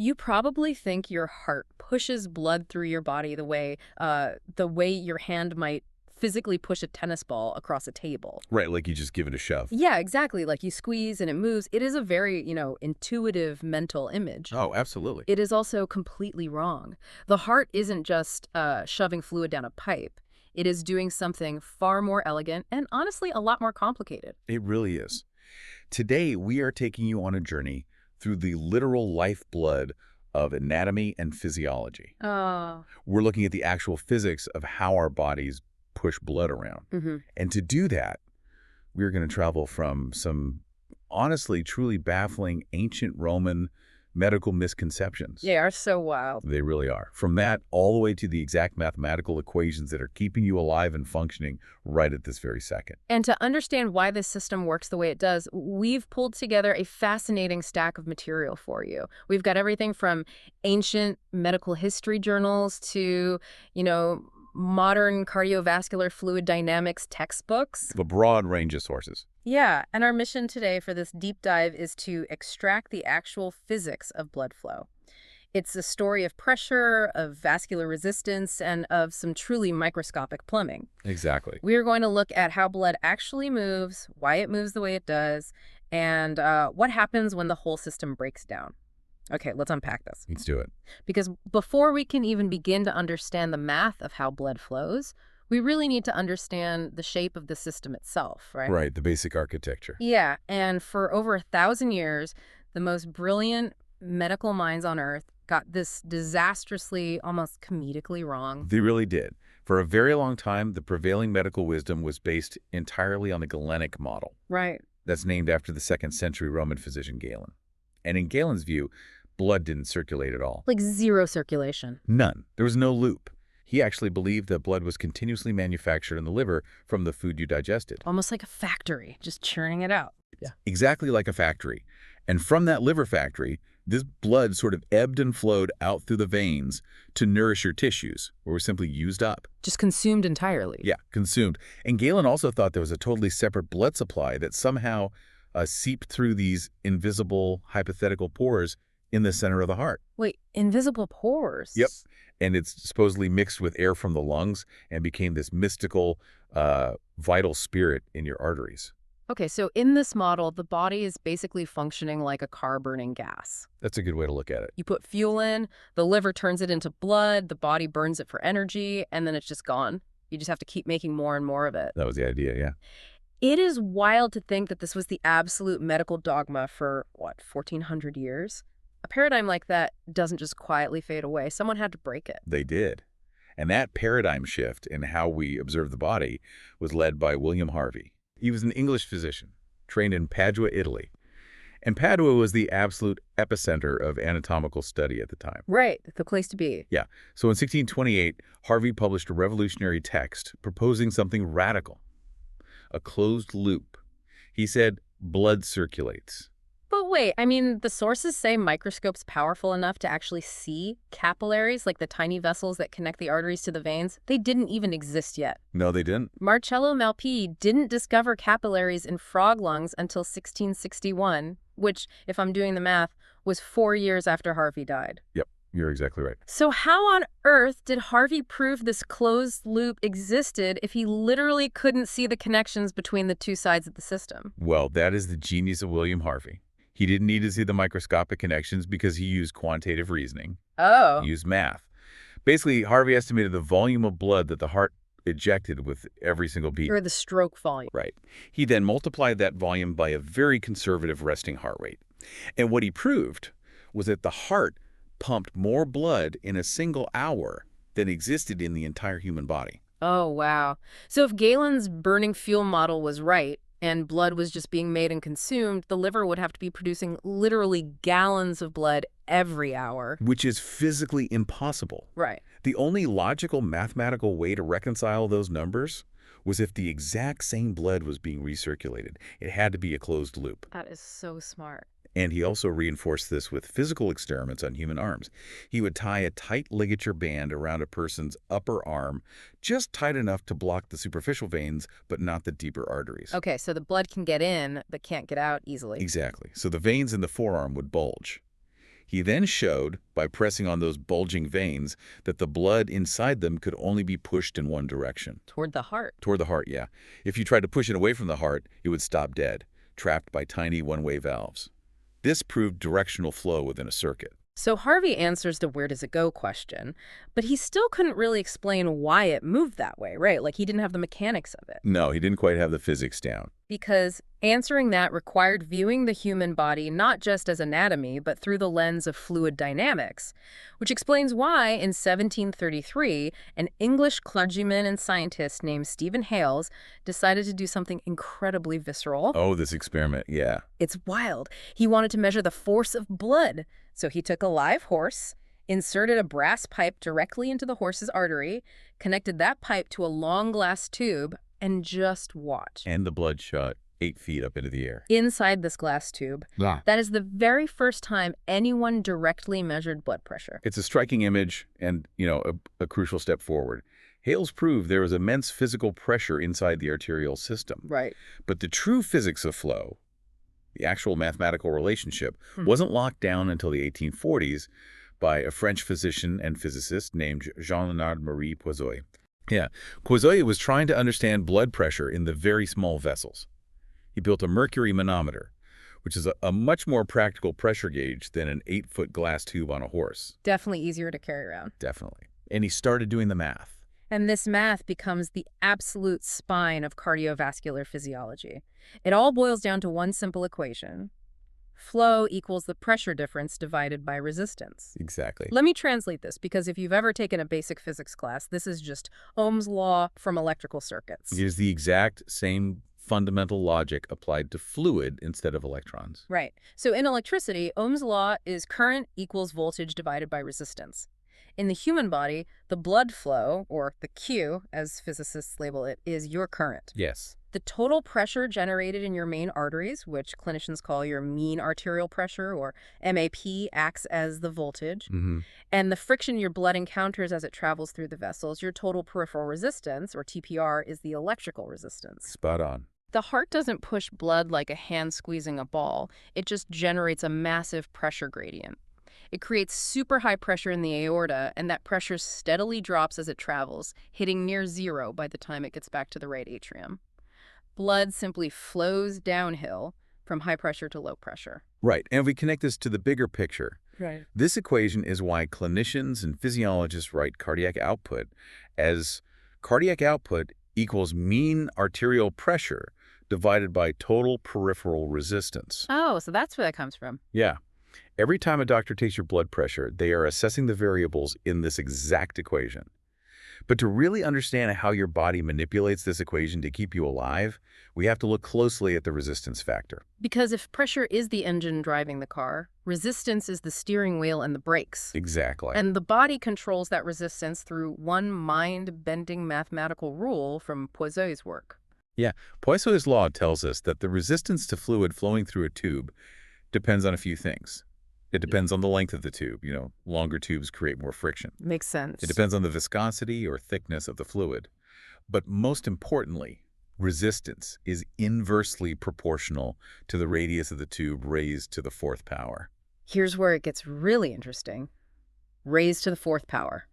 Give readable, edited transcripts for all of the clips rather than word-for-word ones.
You probably think your heart pushes blood through your body the way your hand might physically push a tennis ball across a table. Right, like you just give it a shove. Yeah, exactly. Like you squeeze and it moves. It is a very, intuitive mental image. Oh, absolutely. It is also completely wrong. The heart isn't just shoving fluid down a pipe. It is doing something far more elegant and honestly a lot more complicated. It really is. Today, we are taking you on a journey through the literal lifeblood of anatomy and physiology. Oh. We're looking at the actual physics of how our bodies push blood around. And to do that, we're going to travel from some honestly, truly baffling ancient Roman medical misconceptions. They are so wild. They really are. From that all the way to the exact mathematical equations that are keeping you alive and functioning right at this very second. And to understand why this system works the way it does, we've pulled together a fascinating stack of material for you. We've got everything from ancient medical history journals to, modern cardiovascular fluid dynamics textbooks. A broad range of sources. Yeah, and our mission today for this deep dive is to extract the actual physics of blood flow. It's a story of pressure, of vascular resistance, and of some truly microscopic plumbing. Exactly. We're going to look at how blood actually moves, why it moves the way it does, and what happens when the whole system breaks down. Okay, let's unpack this. Let's do it. Because before we can even begin to understand the math of how blood flows, we really need to understand the shape of the system itself, right? Right, the basic architecture. Yeah, and for over 1,000 years, the most brilliant medical minds on Earth got this disastrously, almost comedically wrong. They really did. For a very long time, the prevailing medical wisdom was based entirely on the Galenic model. Right. That's named after the 2nd century Roman physician Galen. And in Galen's view, blood didn't circulate at all. Like zero circulation. None. There was no loop. He actually believed that blood was continuously manufactured in the liver from the food you digested. Almost like a factory, just churning it out. Yeah. Exactly like a factory. And from that liver factory, this blood sort of ebbed and flowed out through the veins to nourish your tissues, or was simply used up. Just consumed entirely. Yeah, consumed. And Galen also thought there was a totally separate blood supply that somehow seeped through these invisible hypothetical pores in the center of the heart. Wait, invisible pores? Yep. And it's supposedly mixed with air from the lungs and became this mystical, vital spirit in your arteries. Okay, so in this model, the body is basically functioning like a car burning gas. That's a good way to look at it. You put fuel in, the liver turns it into blood, the body burns it for energy, and then it's just gone. You just have to keep making more and more of it. That was the idea, yeah. It is wild to think that this was the absolute medical dogma for, 1,400 years? A paradigm like that doesn't just quietly fade away. Someone had to break it. They did. And that paradigm shift in how we observe the body was led by William Harvey. He was an English physician, trained in Padua, Italy. And Padua was the absolute epicenter of anatomical study at the time. Right, the place to be. Yeah. So in 1628, Harvey published a revolutionary text proposing something radical. A closed loop. He said, blood circulates. But wait, the sources say microscopes powerful enough to actually see capillaries, like the tiny vessels that connect the arteries to the veins. They didn't even exist yet. No, they didn't. Marcello Malpighi didn't discover capillaries in frog lungs until 1661, which, if I'm doing the math, was 4 years after Harvey died. Yep, you're exactly right. So how on earth did Harvey prove this closed loop existed if he literally couldn't see the connections between the two sides of the system? Well, that is the genius of William Harvey. He didn't need to see the microscopic connections because he used quantitative reasoning. Oh. He used math. Basically, Harvey estimated the volume of blood that the heart ejected with every single beat. Or the stroke volume. Right. He then multiplied that volume by a very conservative resting heart rate. And what he proved was that the heart pumped more blood in a single hour than existed in the entire human body. Oh, wow. So if Galen's burning fuel model was right, and blood was just being made and consumed, the liver would have to be producing literally gallons of blood every hour. Which is physically impossible. Right. The only logical mathematical way to reconcile those numbers was if the exact same blood was being recirculated. It had to be a closed loop. That is so smart. And he also reinforced this with physical experiments on human arms. He would tie a tight ligature band around a person's upper arm, just tight enough to block the superficial veins, but not the deeper arteries. Okay, so the blood can get in, but can't get out easily. Exactly. So the veins in the forearm would bulge. He then showed, by pressing on those bulging veins, that the blood inside them could only be pushed in one direction. Toward the heart. Toward the heart, yeah. If you tried to push it away from the heart, it would stop dead, trapped by tiny one-way valves. This proved directional flow within a circuit. So Harvey answers the where does it go question, but he still couldn't really explain why it moved that way, right? Like he didn't have the mechanics of it. No, he didn't quite have the physics down. Because answering that required viewing the human body not just as anatomy, but through the lens of fluid dynamics, which explains why, in 1733, an English clergyman and scientist named Stephen Hales decided to do something incredibly visceral. Oh, this experiment, yeah. It's wild. He wanted to measure the force of blood. So he took a live horse, inserted a brass pipe directly into the horse's artery, connected that pipe to a long glass tube, and just watched. And the blood shot 8 feet up into the air. Inside this glass tube. Yeah. That is the very first time anyone directly measured blood pressure. It's a striking image and, a crucial step forward. Hales proved there was immense physical pressure inside the arterial system. Right. But the true physics of flow, the actual mathematical relationship, wasn't locked down until the 1840s by a French physician and physicist named Jean-Leonard-Marie Poiseuille. Yeah, Poiseuille was trying to understand blood pressure in the very small vessels. He built a mercury manometer, which is a much more practical pressure gauge than an 8-foot glass tube on a horse. Definitely easier to carry around. Definitely. And he started doing the math. And this math becomes the absolute spine of cardiovascular physiology. It all boils down to one simple equation. Flow equals the pressure difference divided by resistance. Exactly. Let me translate this, because if you've ever taken a basic physics class, this is just Ohm's law from electrical circuits. It is the exact same fundamental logic applied to fluid instead of electrons. Right. So in electricity, Ohm's law is current equals voltage divided by resistance. In the human body, the blood flow, or the Q, as physicists label it, is your current. Yes. The total pressure generated in your main arteries, which clinicians call your mean arterial pressure, or MAP, acts as the voltage. And the friction your blood encounters as it travels through the vessels, your total peripheral resistance, or TPR, is the electrical resistance. Spot on. The heart doesn't push blood like a hand squeezing a ball. It just generates a massive pressure gradient. It creates super high pressure in the aorta, and that pressure steadily drops as it travels, hitting near zero by the time it gets back to the right atrium. Blood simply flows downhill from high pressure to low pressure. Right. And if we connect this to the bigger picture, Right. this equation is why clinicians and physiologists write cardiac output as cardiac output equals mean arterial pressure divided by total peripheral resistance. Oh, so that's where that comes from. Yeah. Every time a doctor takes your blood pressure, they are assessing the variables in this exact equation. But to really understand how your body manipulates this equation to keep you alive, we have to look closely at the resistance factor. Because if pressure is the engine driving the car, resistance is the steering wheel and the brakes. Exactly. And the body controls that resistance through one mind-bending mathematical rule from Poiseuille's work. Yeah, Poiseuille's law tells us that the resistance to fluid flowing through a tube depends on a few things. It depends on the length of the tube. Longer tubes create more friction. Makes sense. It depends on the viscosity or thickness of the fluid. But most importantly, resistance is inversely proportional to the radius of the tube raised to the 4th power. Here's where it gets really interesting. Raised to the 4th power.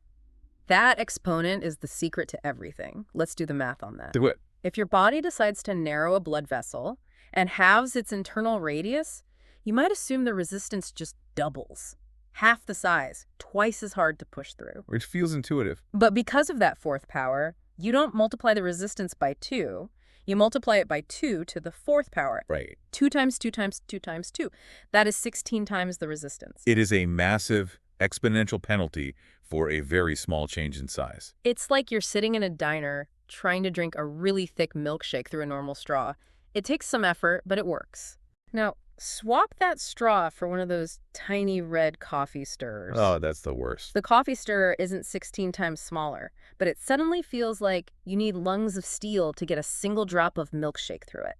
That exponent is the secret to everything. Let's do the math on that. Do it. If your body decides to narrow a blood vessel and halves its internal radius, you might assume the resistance just doubles. Half the size, twice as hard to push through. Which feels intuitive. But because of that 4th power, you don't multiply the resistance by 2. You multiply it by 2 to the 4th power. Right. 2 times 2 times 2 times 2. That is 16 times the resistance. It is a massive exponential penalty for a very small change in size. It's like you're sitting in a diner trying to drink a really thick milkshake through a normal straw. It takes some effort, but it works. Now, swap that straw for one of those tiny red coffee stirrers. Oh, that's the worst. The coffee stirrer isn't 16 times smaller, but it suddenly feels like you need lungs of steel to get a single drop of milkshake through it.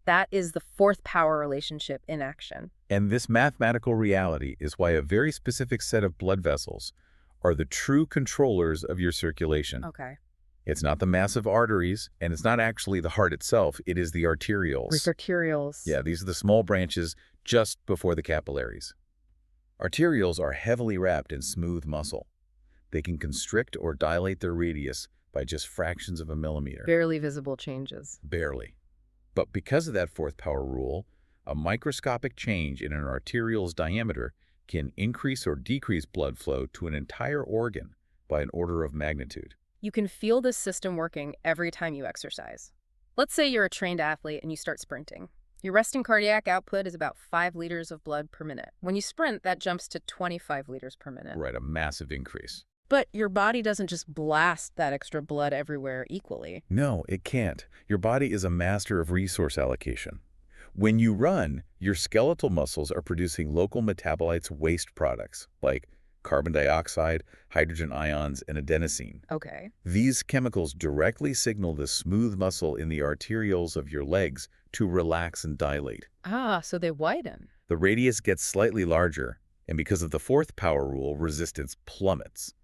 That is the 4th power relationship in action. And this mathematical reality is why a very specific set of blood vessels are the true controllers of your circulation. Okay. It's not the massive arteries, and it's not actually the heart itself. It is the arterioles. Arterioles. Yeah, these are the small branches just before the capillaries. Arterioles are heavily wrapped in smooth muscle. They can constrict or dilate their radius by just fractions of a millimeter. Barely visible changes. Barely. But because of that fourth power rule, a microscopic change in an arteriole's diameter can increase or decrease blood flow to an entire organ by an order of magnitude. You can feel this system working every time you exercise. Let's say you're a trained athlete and you start sprinting. Your resting cardiac output is about 5 liters of blood per minute. When you sprint, that jumps to 25 liters per minute. Right, a massive increase. But your body doesn't just blast that extra blood everywhere equally. No, it can't. Your body is a master of resource allocation. When you run, your skeletal muscles are producing local metabolites waste products like carbon dioxide, hydrogen ions, and adenosine. Okay. These chemicals directly signal the smooth muscle in the arterioles of your legs to relax and dilate. Ah, so they widen. The radius gets slightly larger, and because of the fourth power rule, resistance plummets.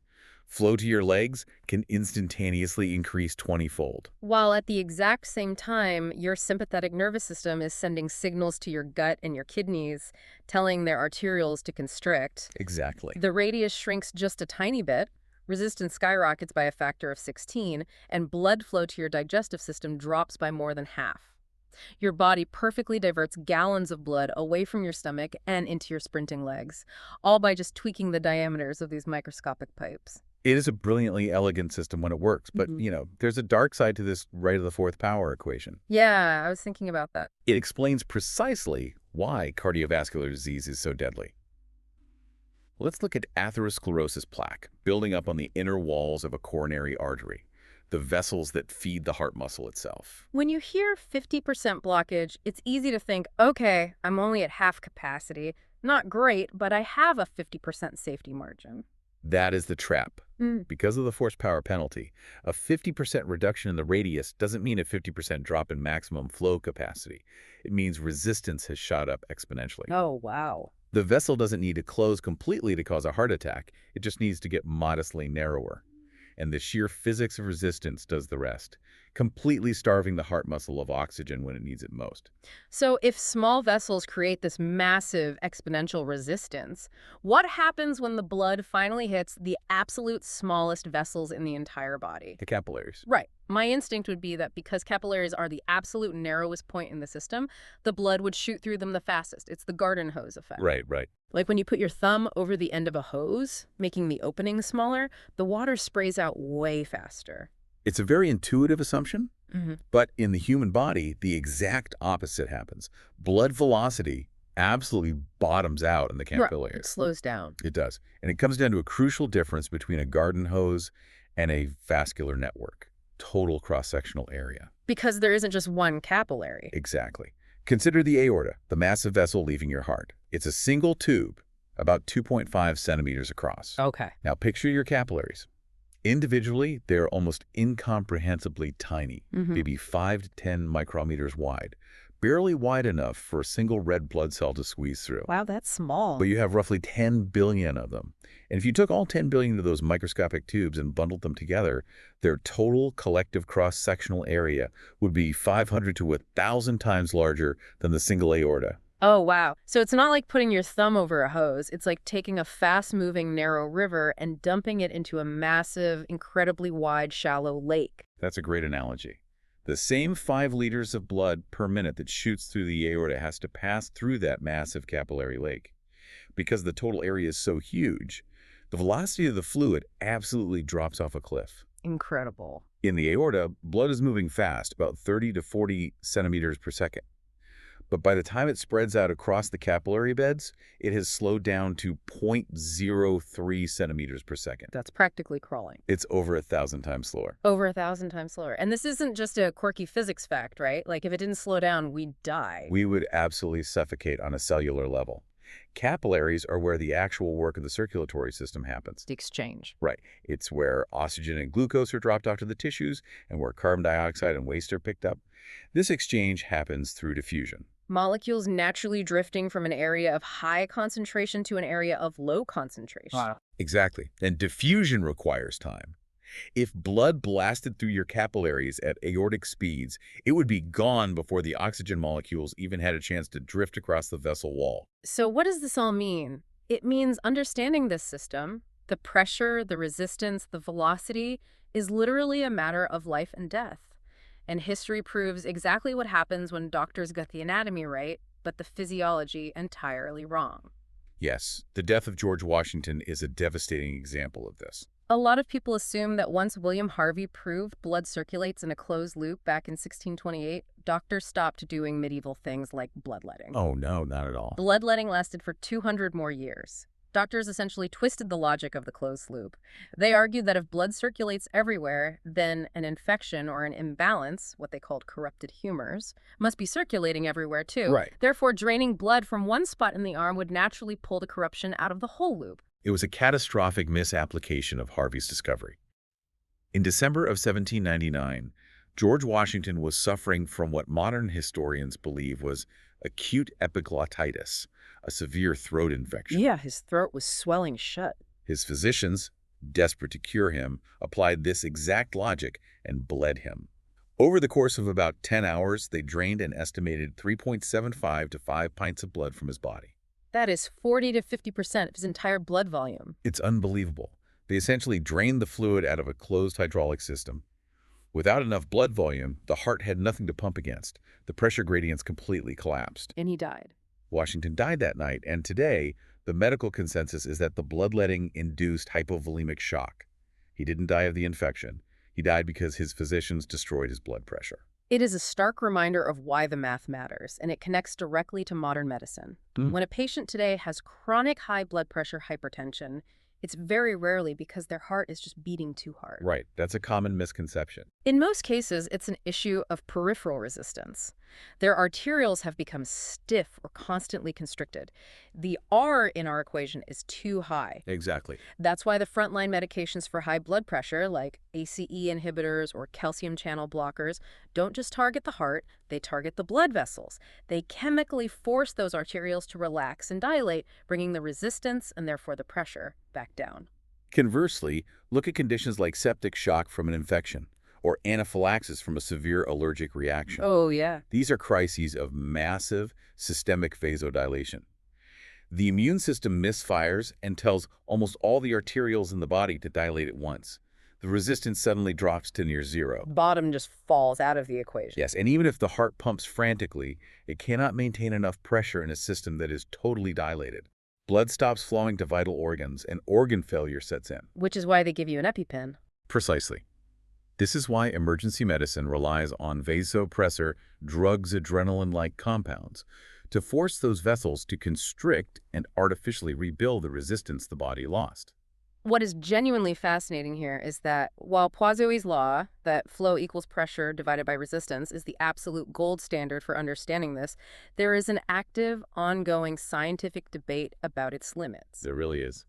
Flow to your legs can instantaneously increase 20-fold. While at the exact same time, your sympathetic nervous system is sending signals to your gut and your kidneys, telling their arterioles to constrict. Exactly. The radius shrinks just a tiny bit, resistance skyrockets by a factor of 16, and blood flow to your digestive system drops by more than half. Your body perfectly diverts gallons of blood away from your stomach and into your sprinting legs, all by just tweaking the diameters of these microscopic pipes. It is a brilliantly elegant system when it works, but, there's a dark side to this right of the fourth power equation. Yeah, I was thinking about that. It explains precisely why cardiovascular disease is so deadly. Let's look at atherosclerosis plaque building up on the inner walls of a coronary artery, the vessels that feed the heart muscle itself. When you hear 50% blockage, it's easy to think, okay, I'm only at half capacity. Not great, but I have a 50% safety margin. That is the trap. Because of the force power penalty, a 50% reduction in the radius doesn't mean a 50% drop in maximum flow capacity. It means resistance has shot up exponentially. Oh, wow. The vessel doesn't need to close completely to cause a heart attack. It just needs to get modestly narrower. And the sheer physics of resistance does the rest, completely starving the heart muscle of oxygen when it needs it most. So if small vessels create this massive exponential resistance, what happens when the blood finally hits the absolute smallest vessels in the entire body? The capillaries. Right. My instinct would be that because capillaries are the absolute narrowest point in the system, the blood would shoot through them the fastest. It's the garden hose effect. Right. Like when you put your thumb over the end of a hose, making the opening smaller, the water sprays out way faster. It's a very intuitive assumption, but in the human body, the exact opposite happens. Blood velocity absolutely bottoms out in the capillaries. It slows down. It does. And it comes down to a crucial difference between a garden hose and a vascular network. Total cross-sectional area. Because there isn't just one capillary. Exactly. Consider the aorta, the massive vessel leaving your heart. It's a single tube, about 2.5 centimeters across. Okay. Now picture your capillaries. Individually, they're almost incomprehensibly tiny, maybe 5 to 10 micrometers wide, barely wide enough for a single red blood cell to squeeze through. Wow, that's small. But you have roughly 10 billion of them. And if you took all 10 billion of those microscopic tubes and bundled them together, their total collective cross-sectional area would be 500 to 1,000 times larger than the single aorta. Oh, wow. So it's not like putting your thumb over a hose. It's like taking a fast-moving, narrow river and dumping it into a massive, incredibly wide, shallow lake. That's a great analogy. The same 5 liters of blood per minute that shoots through the aorta has to pass through that massive capillary lake. Because the total area is so huge, the velocity of the fluid absolutely drops off a cliff. Incredible. In the aorta, blood is moving fast, about 30 to 40 centimeters per second. But by the time it spreads out across the capillary beds, it has slowed down to 0.03 centimeters per second. That's practically crawling. It's over 1,000 times slower. Over 1,000 times slower. And this isn't just a quirky physics fact, right? Like if it didn't slow down, we'd die. We would absolutely suffocate on a cellular level. Capillaries are where the actual work of the circulatory system happens. The exchange. Right. It's where oxygen and glucose are dropped off to the tissues and where carbon dioxide and waste are picked up. This exchange happens through diffusion. Molecules naturally drifting from an area of high concentration to an area of low concentration. Wow. Exactly. And diffusion requires time. If blood blasted through your capillaries at aortic speeds, it would be gone before the oxygen molecules even had a chance to drift across the vessel wall. So what does this all mean? It means understanding this system, the pressure, the resistance, the velocity, is literally a matter of life and death. And history proves exactly what happens when doctors get the anatomy right, but the physiology entirely wrong. Yes, the death of George Washington is a devastating example of this. A lot of people assume that once William Harvey proved blood circulates in a closed loop back in 1628, doctors stopped doing medieval things like bloodletting. Oh, no, not at all. Bloodletting lasted for 200 more years. Doctors essentially twisted the logic of the closed loop. They argued that if blood circulates everywhere, then an infection or an imbalance, what they called corrupted humors, must be circulating everywhere too. Right. Therefore, draining blood from one spot in the arm would naturally pull the corruption out of the whole loop. It was a catastrophic misapplication of Harvey's discovery. In December of 1799, George Washington was suffering from what modern historians believe was acute epiglottitis, a severe throat infection. Yeah, his throat was swelling shut. His physicians, desperate to cure him, applied this exact logic and bled him. Over the course of about 10 hours, they drained an estimated 3.75 to 5 pints of blood from his body. That is 40 to 50% of his entire blood volume. It's unbelievable. They essentially drained the fluid out of a closed hydraulic system. Without enough blood volume, the heart had nothing to pump against. The pressure gradients completely collapsed. And he died. Washington died that night, and today, the medical consensus is that the bloodletting induced hypovolemic shock. He didn't die of the infection. He died because his physicians destroyed his blood pressure. It is a stark reminder of why the math matters, and it connects directly to modern medicine. When a patient today has chronic high blood pressure hypertension, it's very rarely because their heart is just beating too hard. Right, that's a common misconception. In most cases, it's an issue of peripheral resistance. Their arterioles have become stiff or constantly constricted. The R in our equation is too high. Exactly. That's why the frontline medications for high blood pressure, like ACE inhibitors or calcium channel blockers, don't just target the heart, they target the blood vessels. They chemically force those arterioles to relax and dilate, bringing the resistance and therefore the pressure back down. Conversely, look at conditions like septic shock from an infection or anaphylaxis from a severe allergic reaction. Oh, yeah. These are crises of massive systemic vasodilation. The immune system misfires and tells almost all the arterioles in the body to dilate at once. The resistance suddenly drops to near zero. Bottom just falls out of the equation. Yes, and even if the heart pumps frantically, it cannot maintain enough pressure in a system that is totally dilated. Blood stops flowing to vital organs, and organ failure sets in. Which is why they give you an EpiPen. Precisely. This is why emergency medicine relies on vasopressor drugs, adrenaline-like compounds, to force those vessels to constrict and artificially rebuild the resistance the body lost. What is genuinely fascinating here is that while Poiseuille's law, that flow equals pressure divided by resistance, is the absolute gold standard for understanding this, there is an active, ongoing scientific debate about its limits. There really is.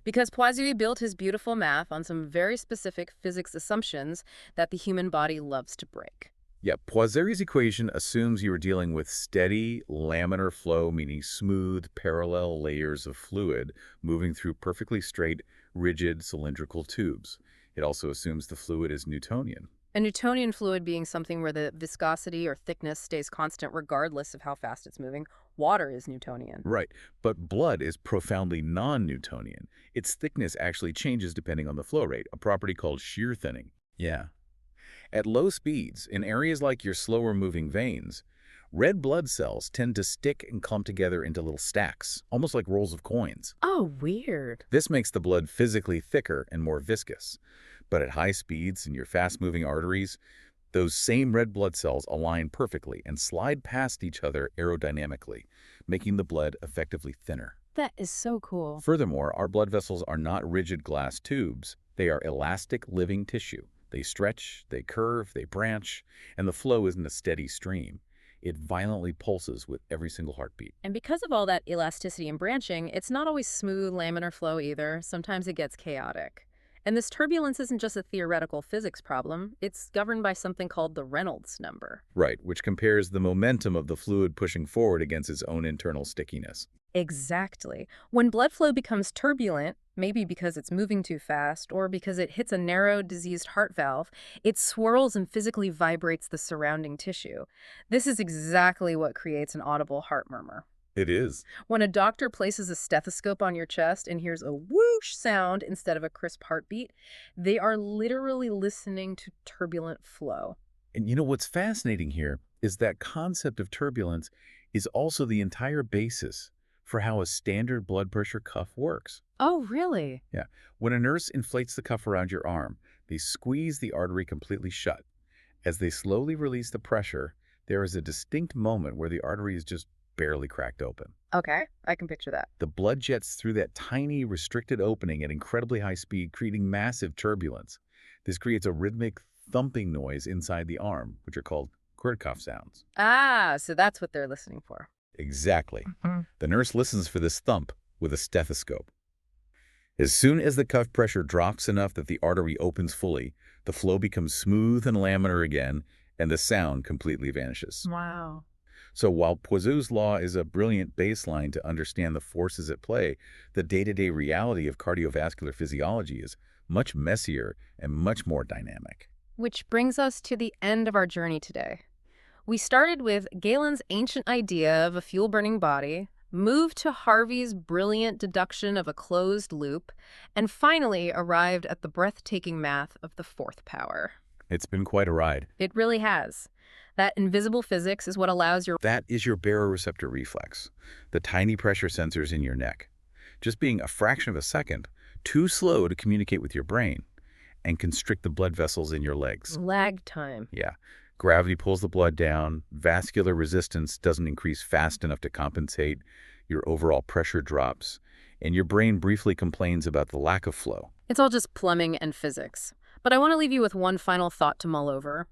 Because Poiseuille built his beautiful math on some very specific physics assumptions that the human body loves to break. Yeah, Poiseuille's equation assumes you are dealing with steady laminar flow, meaning smooth, parallel layers of fluid moving through perfectly straight, rigid, cylindrical tubes. It also assumes the fluid is Newtonian. A Newtonian fluid being something where the viscosity or thickness stays constant regardless of how fast it's moving. Water is Newtonian. Right, but blood is profoundly non-Newtonian. Its thickness actually changes depending on the flow rate, a property called shear thinning. Yeah. At low speeds, in areas like your slower-moving veins, red blood cells tend to stick and clump together into little stacks, almost like rolls of coins. Oh, weird. This makes the blood physically thicker and more viscous. But at high speeds in your fast-moving arteries, those same red blood cells align perfectly and slide past each other aerodynamically, making the blood effectively thinner. That is so cool. Furthermore, our blood vessels are not rigid glass tubes. They are elastic living tissue. They stretch, they curve, they branch, and the flow isn't a steady stream. It violently pulses with every single heartbeat. And because of all that elasticity and branching, it's not always smooth laminar flow either. Sometimes it gets chaotic. And this turbulence isn't just a theoretical physics problem. It's governed by something called the Reynolds number. Right, which compares the momentum of the fluid pushing forward against its own internal stickiness. Exactly. When blood flow becomes turbulent, maybe because it's moving too fast or because it hits a narrow, diseased heart valve, it swirls and physically vibrates the surrounding tissue. This is exactly what creates an audible heart murmur. It is. When a doctor places a stethoscope on your chest and hears a whoosh sound instead of a crisp heartbeat, they are literally listening to turbulent flow. And what's fascinating here is that concept of turbulence is also the entire basis for how a standard blood pressure cuff works. Oh, really? Yeah. When a nurse inflates the cuff around your arm, they squeeze the artery completely shut. As they slowly release the pressure, there is a distinct moment where the artery is just barely cracked open. Okay, I can picture that. The blood jets through that tiny, restricted opening at incredibly high speed, creating massive turbulence. This creates a rhythmic, thumping noise inside the arm, which are called Kirchhoff sounds. Ah, so that's what they're listening for. Exactly. Mhm. The nurse listens for this thump with a stethoscope. As soon as the cuff pressure drops enough that the artery opens fully, the flow becomes smooth and laminar again, and the sound completely vanishes. Wow. So while Poiseuille's law is a brilliant baseline to understand the forces at play, the day-to-day reality of cardiovascular physiology is much messier and much more dynamic. Which brings us to the end of our journey today. We started with Galen's ancient idea of a fuel-burning body, moved to Harvey's brilliant deduction of a closed loop, and finally arrived at the breathtaking math of the fourth power. It's been quite a ride. It really has. That invisible physics is what allows your... That is your baroreceptor reflex, the tiny pressure sensors in your neck. Just being a fraction of a second, too slow to communicate with your brain, and constrict the blood vessels in your legs. lag time. Yeah. Gravity pulls the blood down, vascular resistance doesn't increase fast enough to compensate, your overall pressure drops, and your brain briefly complains about the lack of flow. It's all just plumbing and physics. But I want to leave you with one final thought to mull over.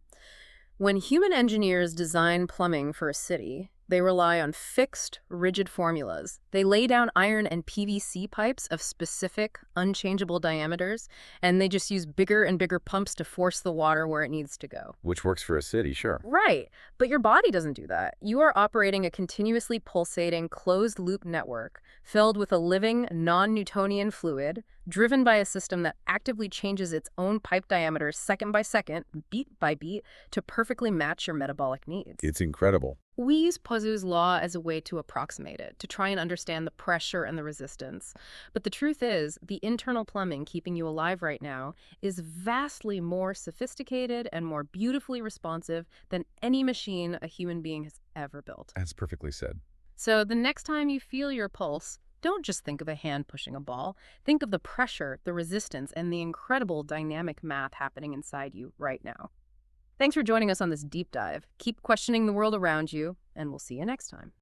When human engineers design plumbing for a city, they rely on fixed, rigid formulas. They lay down iron and PVC pipes of specific, unchangeable diameters, and they just use bigger and bigger pumps to force the water where it needs to go. Which works for a city, sure. Right, but your body doesn't do that. You are operating a continuously pulsating, closed-loop network filled with a living, non-Newtonian fluid, driven by a system that actively changes its own pipe diameters second by second, beat by beat, to perfectly match your metabolic needs. It's incredible. We use Poiseuille's law as a way to approximate it, to try and understand the pressure and the resistance. But the truth is, the internal plumbing keeping you alive right now is vastly more sophisticated and more beautifully responsive than any machine a human being has ever built. That's perfectly said. So the next time you feel your pulse, don't just think of a hand pushing a ball. Think of the pressure, the resistance, and the incredible dynamic math happening inside you right now. Thanks for joining us on this deep dive. Keep questioning the world around you, and we'll see you next time.